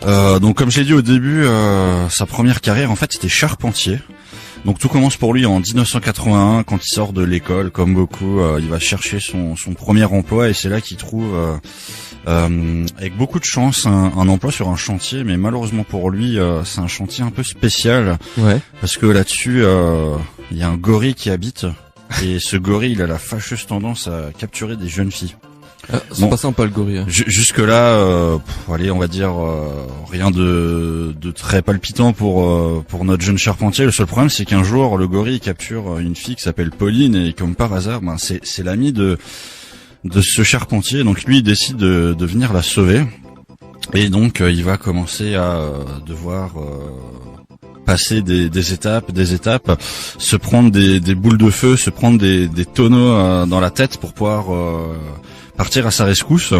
Donc comme je l'ai dit au début, sa première carrière en fait c'était charpentier. Donc tout commence pour lui en 1981 quand il sort de l'école, comme beaucoup, il va chercher son premier emploi et c'est là qu'il trouve avec beaucoup de chance un emploi sur un chantier, mais malheureusement pour lui c'est un chantier un peu spécial, parce que là-dessus il y a un gorille qui habite et ce gorille il a la fâcheuse tendance à capturer des jeunes filles. C'est pas sympa le gorille. Jusque là, allez, on va dire rien de très palpitant pour notre jeune charpentier. Le seul problème, c'est qu'un jour, le gorille capture une fille qui s'appelle Pauline et comme par hasard, c'est l'ami de ce charpentier. Donc lui, il décide de venir la sauver et donc il va commencer à devoir passer des étapes, se prendre des boules de feu, se prendre des tonneaux dans la tête pour pouvoir partir à sa rescousse.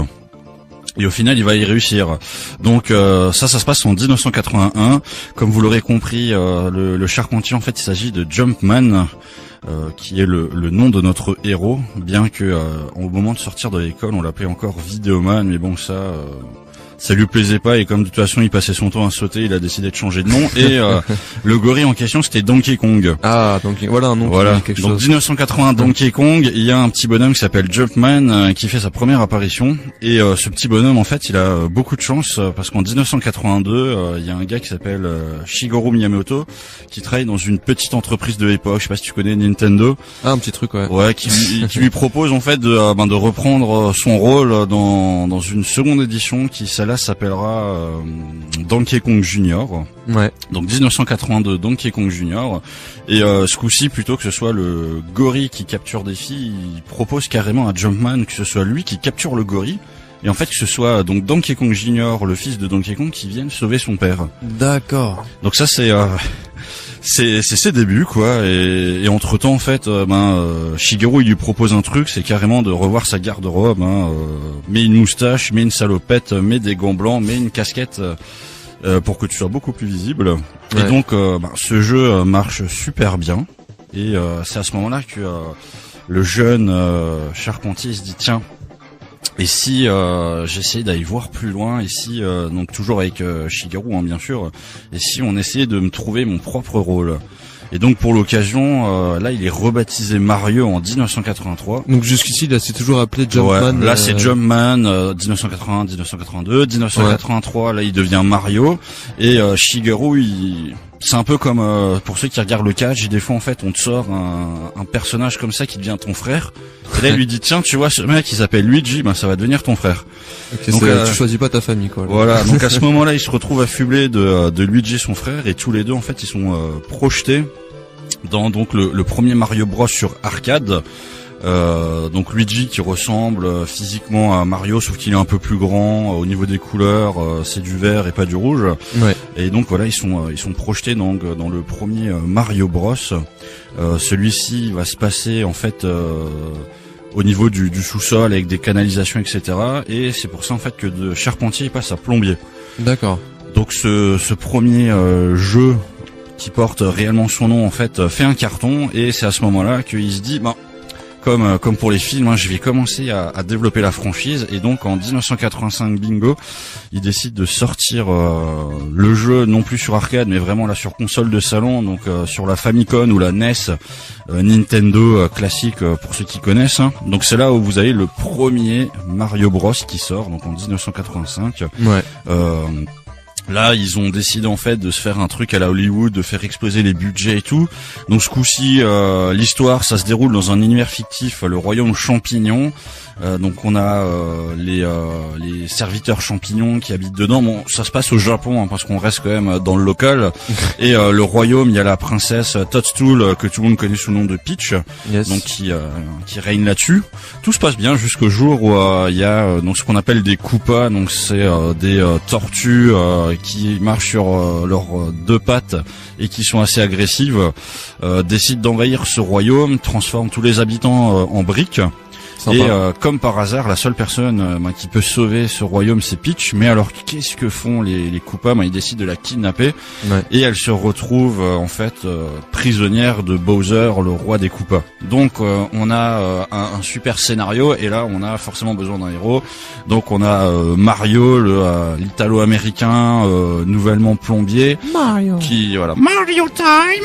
Et au final, il va y réussir. Donc ça se passe en 1981. Comme vous l'aurez compris, le charpentier, en fait, il s'agit de Jumpman, qui est le nom de notre héros, bien que au moment de sortir de l'école, on l'appelait encore Vidéoman, mais bon, ça lui plaisait pas et comme de toute façon il passait son temps à sauter, il a décidé de changer de nom et le gorille en question c'était Donkey Kong. Ah, donc voilà un nom. Voilà. Quelque Donc chose. 1980 Donkey Kong, il y a un petit bonhomme qui s'appelle Jumpman qui fait sa première apparition et ce petit bonhomme en fait, il a beaucoup de chance parce qu'en 1982, il y a un gars qui s'appelle Shigeru Miyamoto qui travaille dans une petite entreprise de l'époque, je sais pas si tu connais Nintendo. Ah, un petit truc qui lui propose en fait de reprendre son rôle dans une seconde édition qui celle-là s'appellera Donkey Kong Junior. Ouais. Donc 1982 Donkey Kong Junior et ce coup-ci plutôt que ce soit le gorille qui capture des filles, il propose carrément à Jumpman que ce soit lui qui capture le gorille et en fait que ce soit donc Donkey Kong Junior, le fils de Donkey Kong, qui vienne sauver son père. D'accord. Donc ça c'est ses débuts quoi et entre temps en fait Shigeru il lui propose un truc, c'est carrément de revoir sa garde-robe, met une moustache, met une salopette, met des gants blancs, met une casquette pour que tu sois beaucoup plus visible. Ouais. Et donc ce jeu marche super bien et c'est à ce moment-là que le jeune charpentier se dit tiens, et si j'essayais d'aller voir plus loin, et si donc toujours avec Shigeru bien sûr, et si on essayait de me trouver mon propre rôle. Et donc pour l'occasion, là il est rebaptisé Mario en 1983. Donc jusqu'ici là c'est toujours appelé Jumpman. Ouais, là c'est Jumpman 1981, 1982, 1983 là il devient Mario et Shigeru c'est un peu comme pour ceux qui regardent le catch, des fois en fait on te sort un personnage comme ça qui devient ton frère. Et là il lui dit tiens tu vois ce mec il s'appelle Luigi, ça va devenir ton frère. Okay, donc tu choisis pas ta famille quoi. Voilà, donc à ce moment-là il se retrouve affublé de Luigi son frère et tous les deux en fait ils sont projetés dans donc le premier Mario Bros sur arcade. Donc Luigi qui ressemble physiquement à Mario sauf qu'il est un peu plus grand, au niveau des couleurs c'est du vert et pas du rouge. Ouais. Et donc voilà ils sont projetés donc dans le premier Mario Bros. Celui-ci va se passer en fait au niveau du sous-sol avec des canalisations etc. Et c'est pour ça en fait que de charpentier il passe à plombier. D'accord. Donc ce premier jeu qui porte réellement son nom en fait fait un carton et c'est à ce moment-là qu'il se dit comme pour les films, je vais commencer à développer la franchise et donc en 1985 bingo, il décide de sortir le jeu non plus sur arcade mais vraiment là sur console de salon, donc sur la Famicom ou la NES, Nintendo classique pour ceux qui connaissent. Donc c'est là où vous avez le premier Mario Bros qui sort donc en 1985. Ouais. Là, ils ont décidé en fait de se faire un truc à la Hollywood, de faire exploser les budgets et tout. Donc ce coup-ci, l'histoire, ça se déroule dans un univers fictif, le royaume champignon. Donc on a les serviteurs champignons qui habitent dedans. Bon, ça se passe au Japon parce qu'on reste quand même dans le local. Et le royaume, il y a la princesse Toadstool que tout le monde connaît sous le nom de Peach, yes. Donc qui règne là-dessus. Tout se passe bien jusqu'au jour où il y a donc ce qu'on appelle des Koopas. Donc c'est des tortues qui marchent sur leurs deux pattes et qui sont assez agressives. Décident d'envahir ce royaume, transforment tous les habitants en briques. Sympa. Et comme par hasard, la seule personne qui peut sauver ce royaume, c'est Peach. Mais alors, qu'est-ce que font les Koopas? Ils décident de la kidnapper, et elle se retrouve en fait prisonnière de Bowser, le roi des Koopas. Donc on a un super scénario, et là on a forcément besoin d'un héros. Donc on a Mario, l'Italo-américain nouvellement plombier, qui Mario Time,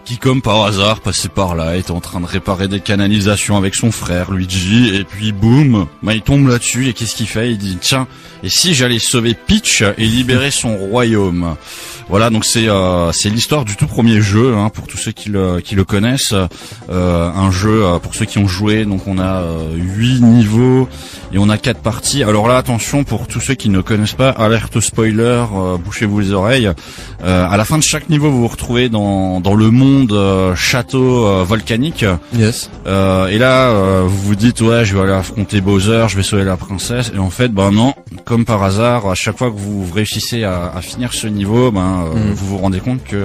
qui comme par hasard passait par là, était en train de réparer des canalisations avec son frère Luigi, et puis boum, il tombe là-dessus, et qu'est-ce qu'il fait? Il dit tiens, et si j'allais sauver Peach et libérer son royaume? Voilà, donc c'est l'histoire du tout premier jeu, pour tous ceux qui le connaissent, un jeu pour ceux qui ont joué. Donc on a 8 niveaux et on a 4 parties. Alors là, attention, pour tous ceux qui ne connaissent pas, alerte spoiler, bouchez-vous les oreilles. À la fin de chaque niveau, vous vous retrouvez dans le monde château volcanique. Yes. Et là, vous vous dites ouais, je vais aller affronter Bowser, je vais sauver la princesse. Et en fait, non, comme par hasard, à chaque fois que vous réussissez à finir ce niveau, vous vous rendez compte que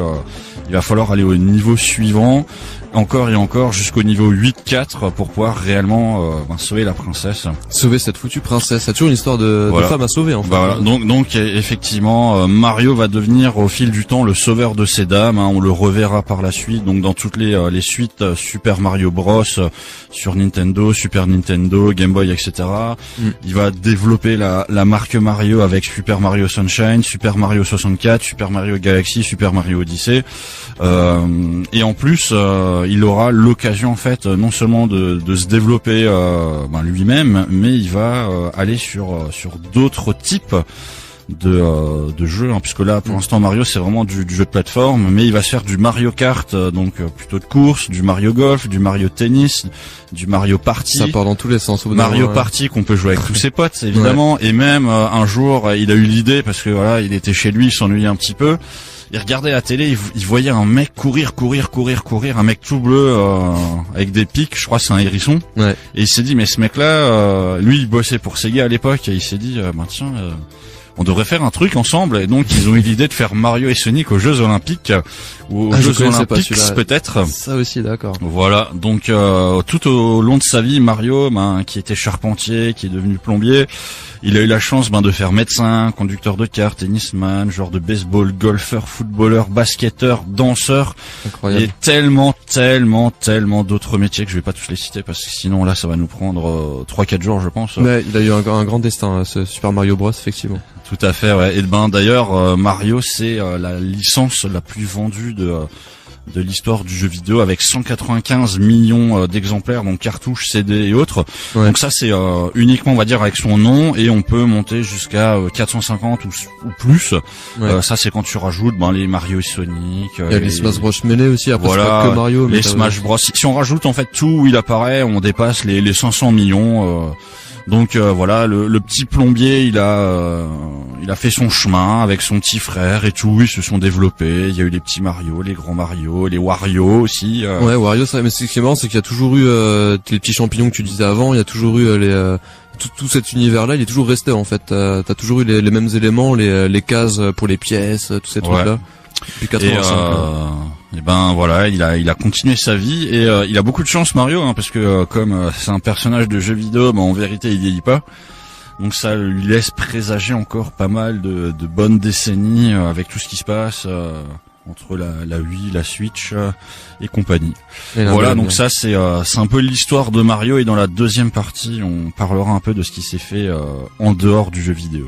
il va falloir aller au niveau suivant, encore et encore, jusqu'au niveau 8-4 pour pouvoir réellement sauver la princesse. Sauver cette foutue princesse, c'est toujours une histoire de femme à sauver en fait. Voilà. Donc effectivement, Mario va devenir au fil du temps le sauveur de ces dames. On le reverra par la suite. Donc dans toutes les suites Super Mario Bros sur Nintendo, Super Nintendo, Game Boy, etc. Il va développer la marque Mario avec Super Mario Sunshine, Super Mario 64, Super Mario Galaxy, Super Mario Odyssey. Et en plus, il aura l'occasion en fait non seulement de se développer lui-même, mais il va aller sur d'autres types de jeux, puisque là pour l'instant Mario c'est vraiment du jeu de plateforme, mais il va se faire du Mario Kart, donc plutôt de course, du Mario Golf, du Mario Tennis, du Mario Party. Ça part dans tous les sens. Mario Party qu'on peut jouer avec tous ses potes évidemment, et même un jour il a eu l'idée, parce que voilà, il était chez lui, il s'ennuyait un petit peu. Il regardait la télé, il voyait un mec courir, un mec tout bleu avec des pics, je crois que c'est un hérisson. Ouais. Et il s'est dit mais ce mec-là, lui il bossait pour Sega à l'époque, et il s'est dit tiens, on devrait faire un truc ensemble. Et donc ils ont eu l'idée de faire Mario et Sonic aux Jeux Olympiques, ou aux Jeux Olympiques peut-être. Ça aussi, d'accord. Voilà, donc tout au long de sa vie, Mario, qui était charpentier, qui est devenu plombier, il a eu la chance de faire médecin, conducteur de car, tennisman, joueur de baseball, golfeur, footballeur, basketteur, danseur. Incroyable. Et tellement d'autres métiers que je vais pas tous les citer, parce que sinon là ça va nous prendre 3-4 jours je pense. Mais il a eu un grand destin, ce Super Mario Bros, effectivement. Tout à fait, ouais. Et d'ailleurs Mario c'est la licence la plus vendue de l'histoire du jeu vidéo, avec 195 millions d'exemplaires, donc cartouches, CD et autres. Ouais. Donc ça c'est uniquement on va dire avec son nom, et on peut monter jusqu'à 450 ou plus. Ouais. Ça c'est quand tu rajoutes les Mario et Sonic. Il y a les Smash Bros mêlés aussi, après voilà, c'est pas que Mario. Les Smash Bros. Si on rajoute en fait tout où il apparaît, on dépasse les 500 millions. Donc voilà, le petit plombier, il a fait son chemin avec son petit frère et tout, ils se sont développés. Il y a eu les petits Mario, les grands Mario, les Wario aussi. Ouais, Wario, ça. Mais ce qui est marrant, c'est qu'il y a toujours eu les petits champignons que tu disais avant. Il y a toujours eu tout cet univers-là, il est toujours resté en fait. T'as toujours eu les mêmes éléments, les cases pour les pièces, tous ces trucs-là. Depuis 85. Et voilà, il a continué sa vie, et il a beaucoup de chance Mario, parce que comme c'est un personnage de jeu vidéo, en vérité il vieillit pas. Donc ça lui laisse présager encore pas mal de bonnes décennies avec tout ce qui se passe entre la Wii, la Switch et compagnie. Et voilà, donc ça c'est un peu l'histoire de Mario, et dans la deuxième partie, on parlera un peu de ce qui s'est fait en dehors du jeu vidéo.